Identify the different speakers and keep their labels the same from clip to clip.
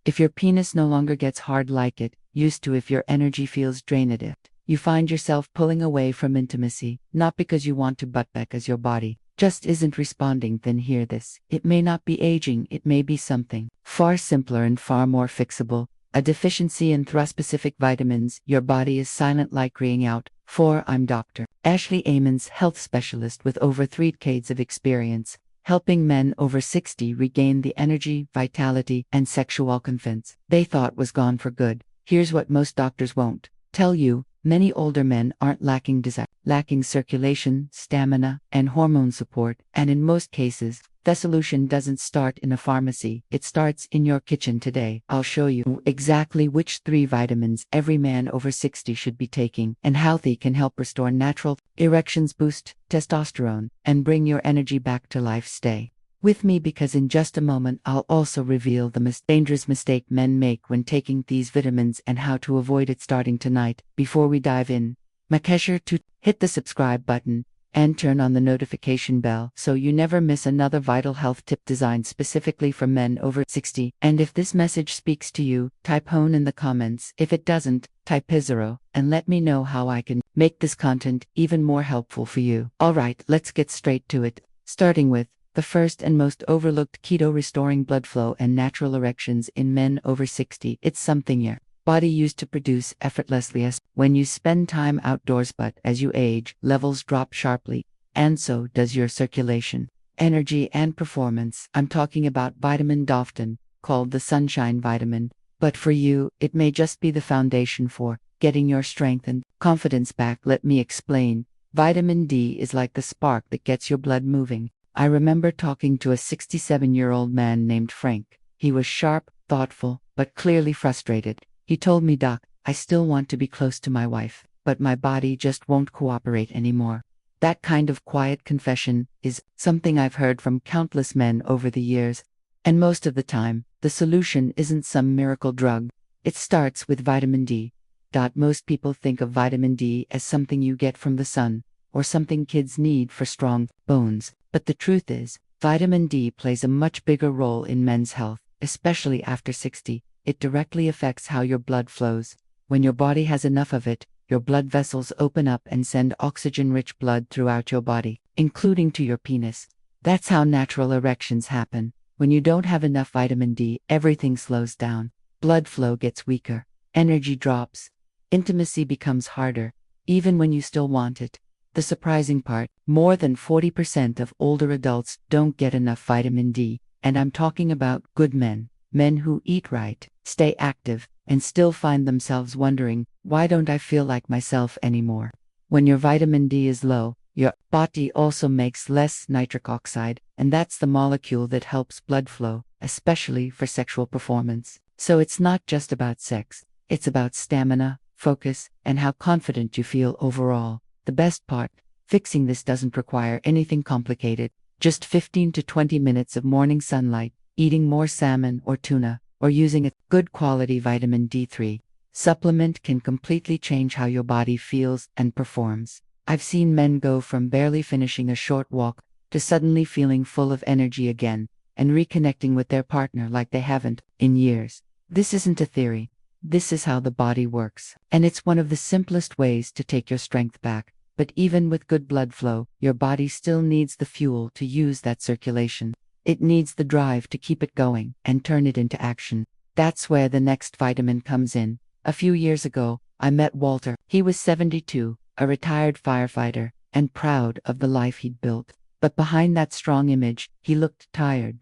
Speaker 1: If your penis no longer gets hard like it used to, if your energy feels drained, if you find yourself pulling away from intimacy, not because you want to, but because your body just isn't responding, then hear this. It may not be aging, it may be something far simpler and far more fixable. A deficiency in thrust-specific vitamins. Your body is silent like crying out for. I'm Dr. Ashley Amons, health specialist with over 3 decades of experience, helping men over 60 regain the energy, vitality, and sexual confidence they thought was gone for good. Here's what most doctors won't tell you. Many older men aren't lacking desire, lacking circulation, stamina, and hormone support, and in most cases, the solution doesn't start in a pharmacy, it starts in your kitchen today. I'll show you exactly which 3 vitamins every man over 60 should be taking, and how they can help restore natural erections, boost testosterone, and bring your energy back to life. Stay with me, because in just a moment I'll also reveal the dangerous mistake men make when taking these vitamins and how to avoid it starting tonight. Before we dive in, make sure to hit the subscribe button and turn on the notification bell so you never miss another vital health tip designed specifically for men over 60. And if this message speaks to you, type "hone" in the comments. If it doesn't, type "0" and let me know how I can make this content even more helpful for you. Alright, let's get straight to it, starting with the first and most overlooked: keto, restoring blood flow and natural erections in men over 60. It's something your body used to produce effortlessly as when you spend time outdoors, but as you age, levels drop sharply, and so does your circulation, energy, and performance. I'm talking about vitamin D, often called the sunshine vitamin, but for you, it may just be the foundation for getting your strength and confidence back. Let me explain. Vitamin D is like the spark that gets your blood moving. I remember talking to a 67-year-old man named Frank. He was sharp, thoughtful, but clearly frustrated. He told me, "Doc, I still want to be close to my wife, but my body just won't cooperate anymore." That kind of quiet confession is something I've heard from countless men over the years. And most of the time, the solution isn't some miracle drug. It starts with vitamin D. Most people think of vitamin D as something you get from the sun, or something kids need for strong bones. But the truth is, vitamin D plays a much bigger role in men's health, especially after 60. It directly affects how your blood flows. When your body has enough of it, your blood vessels open up and send oxygen-rich blood throughout your body, including to your penis. That's how natural erections happen. When you don't have enough vitamin D, everything slows down. Blood flow gets weaker, energy drops, intimacy becomes harder, even when you still want it. The surprising part, more than 40% of older adults don't get enough vitamin D, and I'm talking about good men who eat right, stay active, and still find themselves wondering, why don't I feel like myself anymore? When your vitamin D is low, your body also makes less nitric oxide, and that's the molecule that helps blood flow, especially for sexual performance. So it's not just about sex, it's about stamina, focus, and how confident you feel overall. The best part, fixing this doesn't require anything complicated, just 15 to 20 minutes of morning sunlight, eating more salmon or tuna, or using a good quality vitamin D3 supplement can completely change how your body feels and performs. I've seen men go from barely finishing a short walk to suddenly feeling full of energy again, and reconnecting with their partner like they haven't in years. This isn't a theory. This is how the body works, and it's one of the simplest ways to take your strength back. But even with good blood flow, your body still needs the fuel to use that circulation. It needs the drive to keep it going and turn it into action. That's where the next vitamin comes in. A few years ago, I met Walter. He was 72, a retired firefighter, and proud of the life he'd built. But behind that strong image, he looked tired.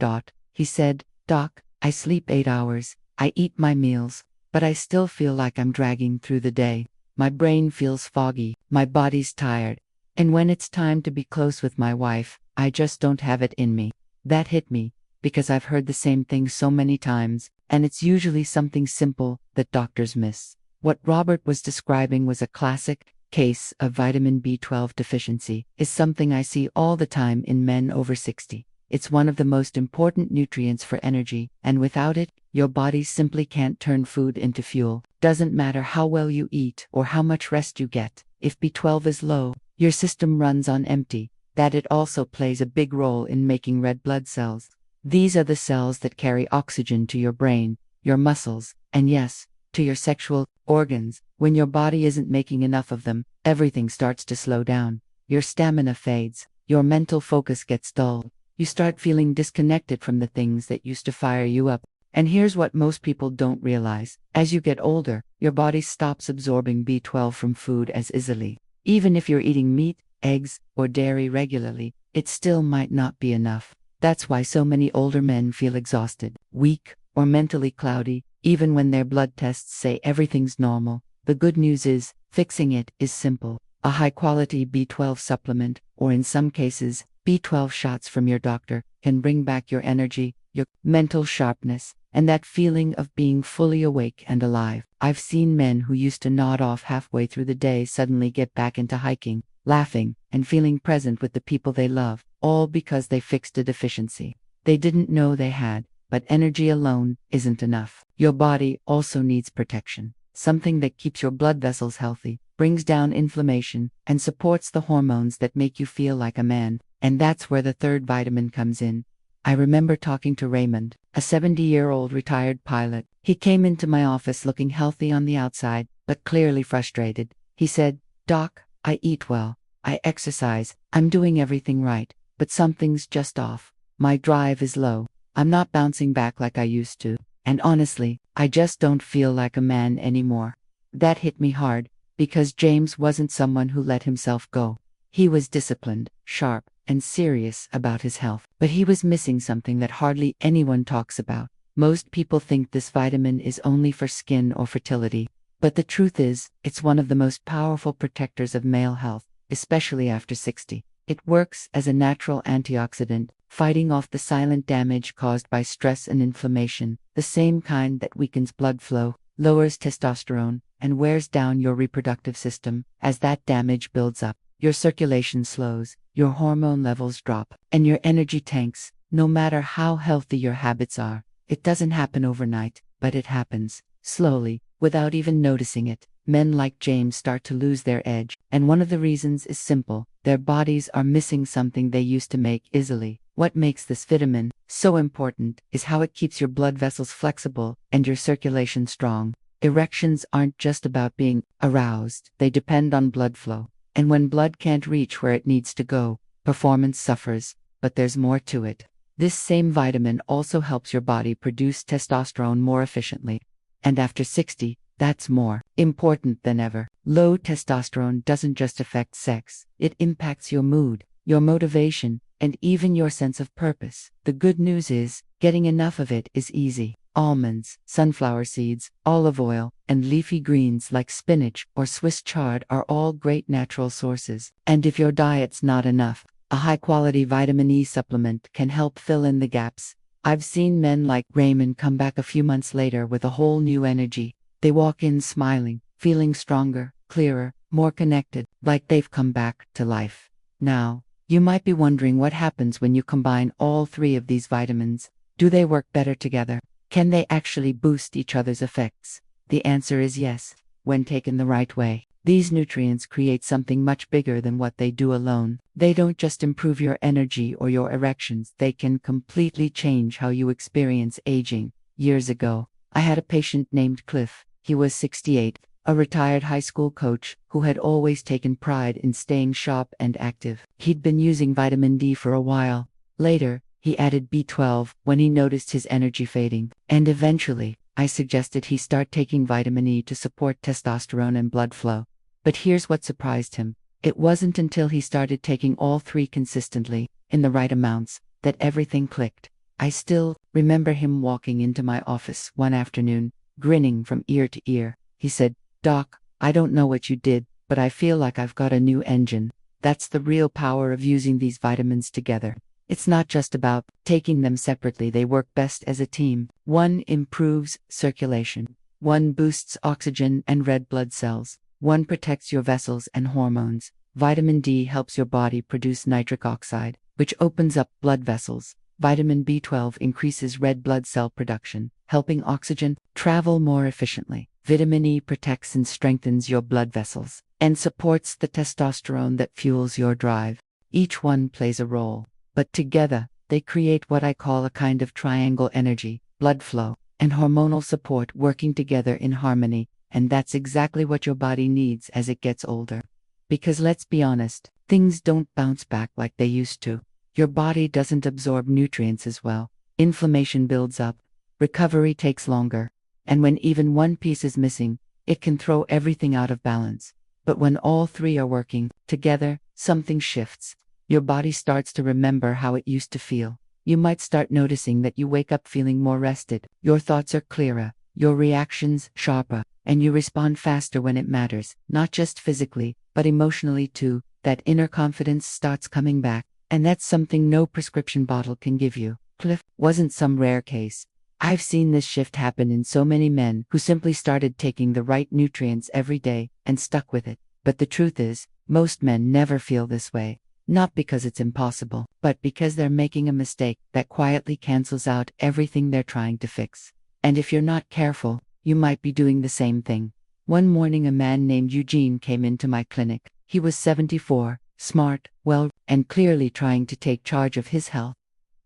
Speaker 1: He said, "Doc, I sleep 8 hours, I eat my meals, but I still feel like I'm dragging through the day. My brain feels foggy, my body's tired, and when it's time to be close with my wife, I just don't have it in me." That hit me, because I've heard the same thing so many times, and it's usually something simple that doctors miss. What Robert was describing was a classic case of vitamin B12 deficiency. Is something I see all the time in men over 60. It's one of the most important nutrients for energy, and without it, your body simply can't turn food into fuel. Doesn't matter how well you eat or how much rest you get. If B12 is low, your system runs on empty. That it also plays a big role in making red blood cells. These are the cells that carry oxygen to your brain, your muscles, and yes, to your sexual organs. When your body isn't making enough of them, everything starts to slow down. Your stamina fades, your mental focus gets dull. You start feeling disconnected from the things that used to fire you up. And here's what most people don't realize. As you get older, your body stops absorbing B12 from food as easily. Even if you're eating meat, eggs, or dairy regularly, it still might not be enough. That's why so many older men feel exhausted, weak, or mentally cloudy, even when their blood tests say everything's normal. The good news is, fixing it is simple. A high-quality B12 supplement, or in some cases, B12 shots from your doctor, can bring back your energy, your mental sharpness, and that feeling of being fully awake and alive. I've seen men who used to nod off halfway through the day suddenly get back into hiking, laughing, and feeling present with the people they love, all because they fixed a deficiency they didn't know they had. But energy alone isn't enough. Your body also needs protection, something that keeps your blood vessels healthy, brings down inflammation, and supports the hormones that make you feel like a man. And that's where the third vitamin comes in. I remember talking to Raymond, a 70-year-old retired pilot. He came into my office looking healthy on the outside, but clearly frustrated. He said, "Doc, I eat well, I exercise, I'm doing everything right, but something's just off. My drive is low. I'm not bouncing back like I used to. And honestly, I just don't feel like a man anymore." That hit me hard, because James wasn't someone who let himself go. He was disciplined, sharp, and serious about his health. But he was missing something that hardly anyone talks about. Most people think this vitamin is only for skin or fertility. But the truth is, it's one of the most powerful protectors of male health, especially after 60. It works as a natural antioxidant, fighting off the silent damage caused by stress and inflammation, the same kind that weakens blood flow, lowers testosterone, and wears down your reproductive system. As that damage builds up, your circulation slows, your hormone levels drop, and your energy tanks. No matter how healthy your habits are, it doesn't happen overnight, but it happens, slowly, without even noticing it. Men like James start to lose their edge, and one of the reasons is simple. Their bodies are missing something they used to make easily. What makes this vitamin so important is how it keeps your blood vessels flexible and your circulation strong. Erections aren't just about being aroused, they depend on blood flow. And when blood can't reach where it needs to go, performance suffers. But there's more to it. This same vitamin also helps your body produce testosterone more efficiently. And after 60, that's more important than ever. Low testosterone doesn't just affect sex, it impacts your mood, your motivation, and even your sense of purpose. The good news is, getting enough of it is easy. Almonds, sunflower seeds, olive oil, and leafy greens like spinach or Swiss chard are all great natural sources. And if your diet's not enough, a high-quality vitamin E supplement can help fill in the gaps. I've seen men like Raymond come back a few months later with a whole new energy. They walk in smiling, feeling stronger, clearer, more connected, like they've come back to life. Now, you might be wondering what happens when you combine all three of these vitamins. Do they work better together? Can they actually boost each other's effects? The answer is yes, when taken the right way. These nutrients create something much bigger than what they do alone. They don't just improve your energy or your erections, they can completely change how you experience aging. Years ago, I had a patient named Cliff. He was 68, a retired high school coach who had always taken pride in staying sharp and active. He'd been using vitamin D for a while. Later, he added B12 when he noticed his energy fading. And eventually, I suggested he start taking vitamin E to support testosterone and blood flow. But here's what surprised him. It wasn't until he started taking all three consistently, in the right amounts, that everything clicked. I still remember him walking into my office one afternoon, grinning from ear to ear. He said, "Doc, I don't know what you did, but I feel like I've got a new engine." That's the real power of using these vitamins together. It's not just about taking them separately, they work best as a team. One improves circulation. One boosts oxygen and red blood cells. One protects your vessels and hormones. Vitamin D helps your body produce nitric oxide, which opens up blood vessels. Vitamin B12 increases red blood cell production, helping oxygen travel more efficiently. Vitamin E protects and strengthens your blood vessels, and supports the testosterone that fuels your drive. Each one plays a role, but together, they create what I call a kind of triangle energy: blood flow, and hormonal support working together in harmony, and that's exactly what your body needs as it gets older. Because let's be honest, things don't bounce back like they used to. Your body doesn't absorb nutrients as well. Inflammation builds up. Recovery takes longer. And when even one piece is missing, it can throw everything out of balance. But when all three are working together, something shifts. Your body starts to remember how it used to feel. You might start noticing that you wake up feeling more rested, your thoughts are clearer, your reactions sharper, and you respond faster when it matters, not just physically, but emotionally too. That inner confidence starts coming back, and that's something no prescription bottle can give you. Cliff wasn't some rare case. I've seen this shift happen in so many men who simply started taking the right nutrients every day and stuck with it. But the truth is, most men never feel this way. Not because it's impossible, but because they're making a mistake that quietly cancels out everything they're trying to fix. And if you're not careful, you might be doing the same thing. One morning a man named Eugene came into my clinic. He was 74, smart, well, and clearly trying to take charge of his health.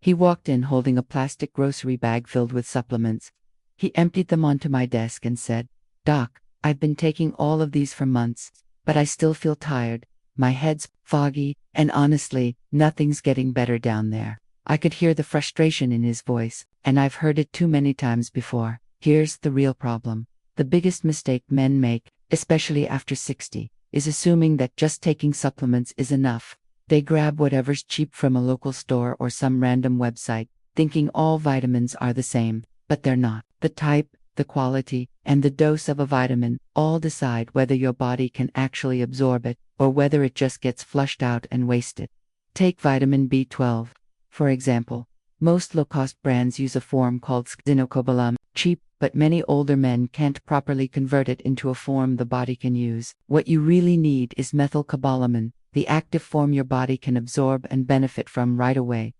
Speaker 1: He walked in holding a plastic grocery bag filled with supplements. He emptied them onto my desk and said, "Doc, I've been taking all of these for months, but I still feel tired. My head's foggy, and honestly, nothing's getting better down there." I could hear the frustration in his voice, and I've heard it too many times before. Here's the real problem. The biggest mistake men make, especially after 60, is assuming that just taking supplements is enough. They grab whatever's cheap from a local store or some random website, thinking all vitamins are the same, but they're not. The type, the quality, and the dose of a vitamin all decide whether your body can actually absorb it, or whether it just gets flushed out and wasted. Take vitamin B12, for example. Most low-cost brands use a form called xenocobalam, cheap, but many older men can't properly convert it into a form the body can use. What you really need is methylcobalamin, the active form your body can absorb and benefit from right away.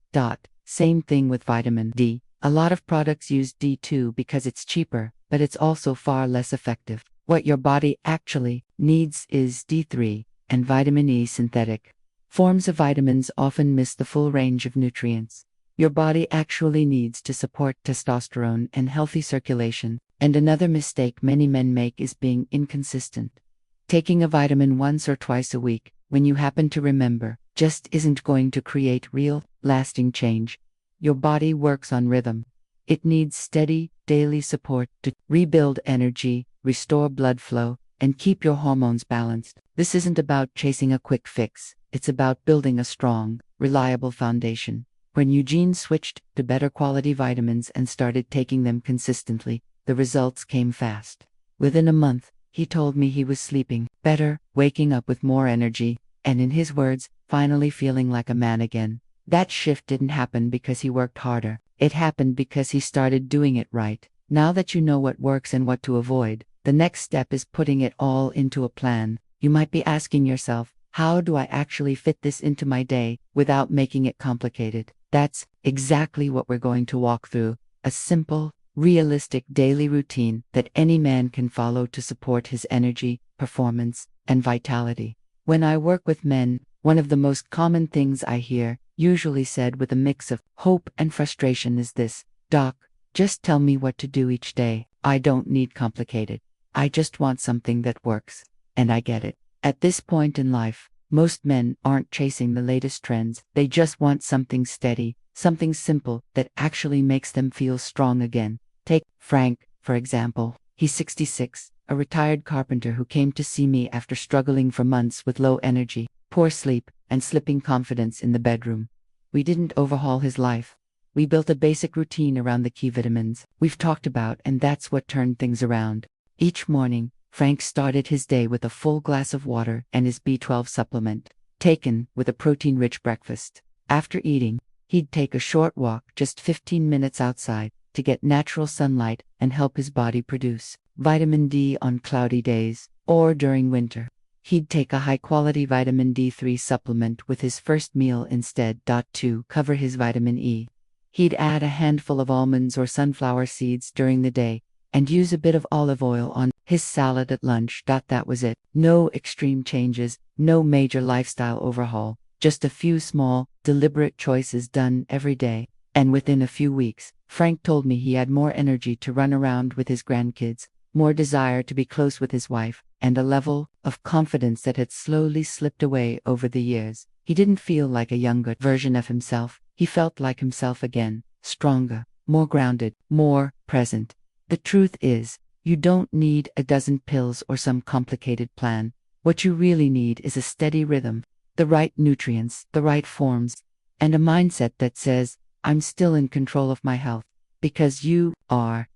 Speaker 1: Same thing with vitamin D. A lot of products use D2 because it's cheaper, but it's also far less effective. What your body actually needs is D3 and vitamin E synthetic. Forms of vitamins often miss the full range of nutrients your body actually needs to support testosterone and healthy circulation. And another mistake many men make is being inconsistent. Taking a vitamin once or twice a week, when you happen to remember, just isn't going to create real, lasting change. Your body works on rhythm. It needs steady, daily support to rebuild energy, restore blood flow, and keep your hormones balanced. This isn't about chasing a quick fix. It's about building a strong, reliable foundation. When Eugene switched to better quality vitamins and started taking them consistently, the results came fast. Within a month, he told me he was sleeping better, waking up with more energy, and in his words, finally feeling like a man again. That shift didn't happen because he worked harder. It happened because he started doing it right. Now that you know what works and what to avoid, the next step is putting it all into a plan. You might be asking yourself, how do I actually fit this into my day without making it complicated? That's exactly what we're going to walk through. A simple, realistic daily routine that any man can follow to support his energy, performance, and vitality. When I work with men, one of the most common things I hear, usually said with a mix of hope and frustration, is this: "Doc, just tell me what to do each day. I don't need complicated. I just want something that works." And I get it. At this point in life, most men aren't chasing the latest trends. They just want something steady, something simple that actually makes them feel strong again. Take Frank, for example. He's 66, a retired carpenter who came to see me after struggling for months with low energy, poor sleep, and slipping confidence in the bedroom. We didn't overhaul his life. We built a basic routine around the key vitamins we've talked about, and that's what turned things around. Each morning, Frank started his day with a full glass of water and his B12 supplement, taken with a protein-rich breakfast. After eating, he'd take a short walk, just 15 minutes outside, to get natural sunlight and help his body produce vitamin D on cloudy days, or during winter. He'd take a high-quality vitamin D3 supplement with his first meal instead. To cover his vitamin E, he'd add a handful of almonds or sunflower seeds during the day, and use a bit of olive oil on his salad at lunch. That was it. No extreme changes, no major lifestyle overhaul, just a few small, deliberate choices done every day. And within a few weeks, Frank told me he had more energy to run around with his grandkids, more desire to be close with his wife, and a level of confidence that had slowly slipped away over the years. He didn't feel like a younger version of himself. He felt like himself again, stronger, more grounded, more present. The truth is, you don't need a dozen pills or some complicated plan. What you really need is a steady rhythm, the right nutrients, the right forms, and a mindset that says, I'm still in control of my health. Because you are.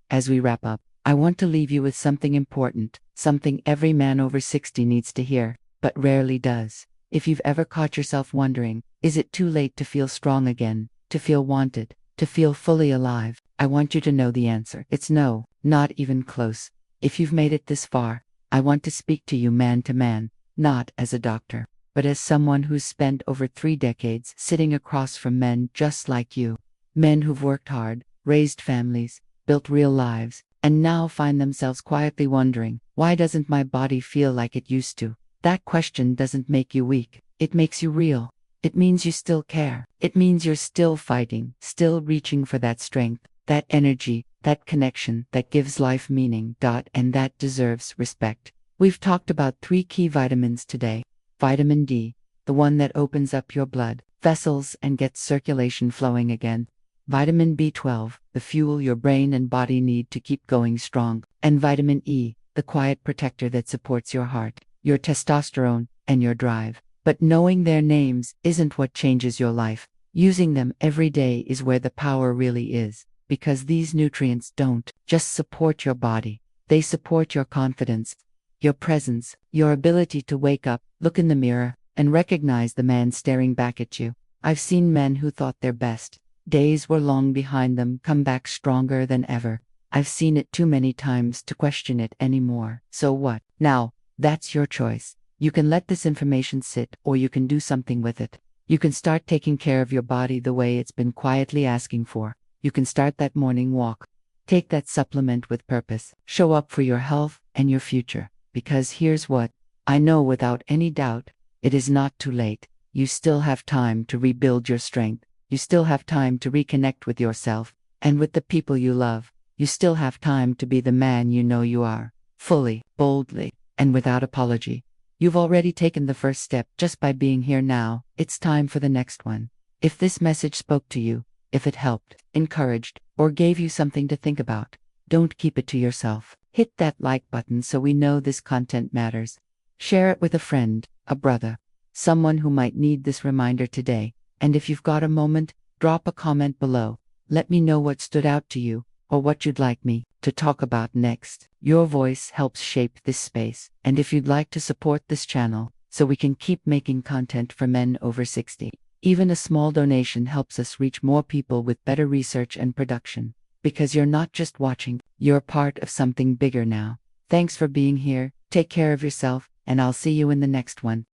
Speaker 1: As we wrap up, I want to leave you with something important, something every man over 60 needs to hear, but rarely does. If you've ever caught yourself wondering, is it too late to feel strong again, to feel wanted, to feel fully alive? I want you to know the answer. It's no, not even close. If you've made it this far, I want to speak to you man to man, not as a doctor, but as someone who's spent over 3 decades sitting across from men just like you. Men who've worked hard, raised families, built real lives, and now find themselves quietly wondering, why doesn't my body feel like it used to? That question doesn't make you weak. It makes you real. It means you still care. It means you're still fighting, still reaching for that strength, that energy, that connection that gives life meaning. And that deserves respect. We've talked about 3 key vitamins today. Vitamin D, the one that opens up your blood vessels and gets circulation flowing again. Vitamin B12, the fuel your brain and body need to keep going strong. And vitamin E, the quiet protector that supports your heart, your testosterone, and your drive. But knowing their names isn't what changes your life. Using them every day is where the power really is. Because these nutrients don't just support your body, they support your confidence, your presence, your ability to wake up, look in the mirror, and recognize the man staring back at you. I've seen men who thought their best days were long behind them come back stronger than ever. I've seen it too many times to question it anymore. So what? Now, that's your choice. You can let this information sit, or you can do something with it. You can start taking care of your body the way it's been quietly asking for. You can start that morning walk. Take that supplement with purpose. Show up for your health and your future. Because here's what I know without any doubt, it is not too late. You still have time to rebuild your strength. You still have time to reconnect with yourself and with the people you love. You still have time to be the man you know you are, fully, boldly, and without apology. You've already taken the first step just by being here now. It's time for the next one. If this message spoke to you, if it helped, encouraged, or gave you something to think about, don't keep it to yourself. Hit that like button so we know this content matters. Share it with a friend, a brother, someone who might need this reminder today. And if you've got a moment, drop a comment below. Let me know what stood out to you, or what you'd like me to talk about next. Your voice helps shape this space. And if you'd like to support this channel, so we can keep making content for men over 60, even a small donation helps us reach more people with better research and production. Because you're not just watching, you're part of something bigger now. Thanks for being here, take care of yourself, and I'll see you in the next one.